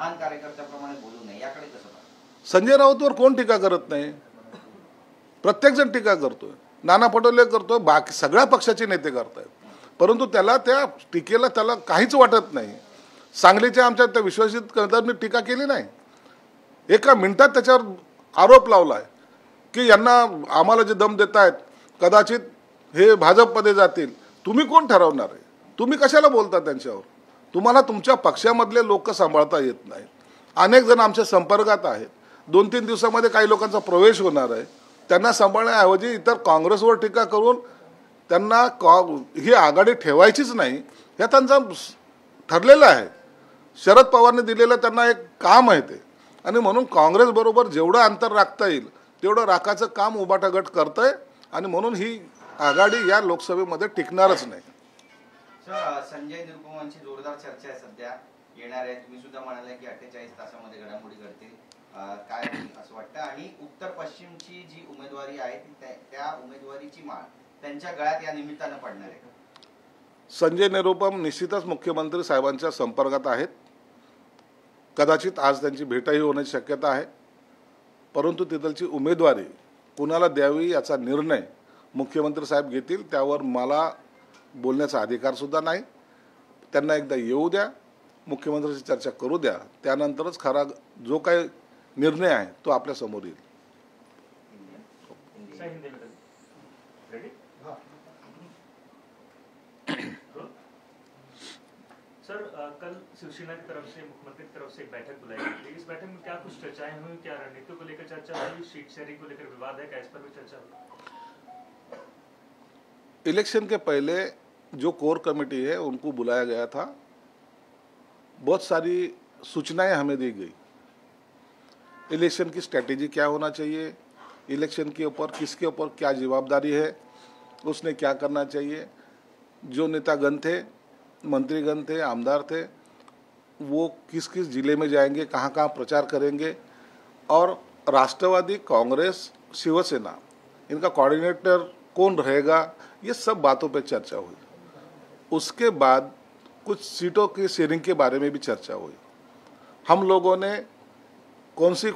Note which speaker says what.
Speaker 1: लहान कार्यकर्त्याप्रमाणे बोलू नये, याकडे कसं पाहता?
Speaker 2: संजय राऊतवर कोण टीका करत नाही? प्रत्येक जण टीका करतोय. नाना पटोले करतोय, बाकी सगळ्या पक्षाचे नेते करतायत, परंतु त्याला त्या टीकेला त्याला काहीच वाटत नाही. सांगलीच्या आमच्या त्या विश्वजित कदमनी टीका केली नाही. एका मिनिटात त्याच्यावर आरोप लावलाय की यांना आम्हाला जे दम देत आहेत कदाचित हे भाजपमध्ये जातील. तुम्ही कोण ठरवणार आहे? तुम्ही कशाला बोलता त्यांच्यावर? तुम्हाला तुमच्या पक्षामधले लोक सांभाळता येत नाहीत. अनेक जण आमच्या संपर्कात आहेत. 2-3 दिवसामध्ये काही लोकांचा प्रवेश होणार आहे. त्यांना सांभाळण्याऐवजी इतर काँग्रेसवर टीका करून त्यांना ही आघाडी ठेवायचीच नाही हे त्यांचं ठरलेलं आहे. शरद पवारने दिलेलं त्यांना एक काम आहे ते, आणि म्हणून काँग्रेस बरोबर जेवढं अंतर राखता येईल तेवढं राखायचं काम उबाटा गट करतंय, आणि म्हणून ही आघाडी या लोकसभेमध्ये टिकणारच नाही.
Speaker 1: संजय निरुपमांची जोरदार चर्चा आहे सध्या येणार आहे. तुम्ही सुद्धा म्हणाले की 48 तासामध्ये घडामोडी घडतील, काय असं वाटतं? आणि उत्तर पश्चिमची जी उमेदवारी आहे त्या उमेदवारीची माळ त्यांच्या गळ्यात या निमित्तानं पडणार आहे का?
Speaker 2: संजय निरुपम निश्चितच मुख्यमंत्री साहेबांच्या संपर्कात आहेत. कदाचित आज त्यांची भेटही होण्याची शक्यता आहे, परंतु तिथलची उमेदवारी कुणाला द्यावी याचा निर्णय मुख्यमंत्री साहेब घेतील. त्यावर मला बोलण्याचा अधिकार सुद्धा नाही. त्यांना एकदा येऊ द्या, मुख्यमंत्र्यांशी चर्चा करू द्या, त्यानंतरच खरा जो काही निर्णय आहे तो आपल्या समोर येईल.
Speaker 3: सर, कल शिवसेना की तरफ से मुख्यमंत्री की तरफ से एक बैठक बुलाई गई थी. इस बैठक में क्या कुछ चर्चाएं हुई? क्या रणनीति को लेकर चर्चा हुई? सीट शेयरिंग को लेकर विवाद है, क्या इस पर भी चर्चा हुई?
Speaker 2: इलेक्शन के पहले जो कोर कमेटी है उनको बुलाया गया था. बहुत सारी सूचनाएं हमें दी गई. इलेक्शन की स्ट्रेटेजी क्या होना चाहिए, इलेक्शन के ऊपर किसके ऊपर क्या जवाबदारी है, उसने क्या करना चाहिए. जो नेतागण थे, मंत्रीगण थे, आमदार थे, वो किस किस जिले में जाएंगे, कहाँ कहाँ प्रचार करेंगे, और राष्ट्रवादी कांग्रेस शिवसेना इनका कोऑर्डिनेटर कौन रहेगा, ये सब बातों पे चर्चा हुई. उसके बाद कुछ सीटों की शेयरिंग के बारे में भी चर्चा हुई. हम लोगों ने कौन सी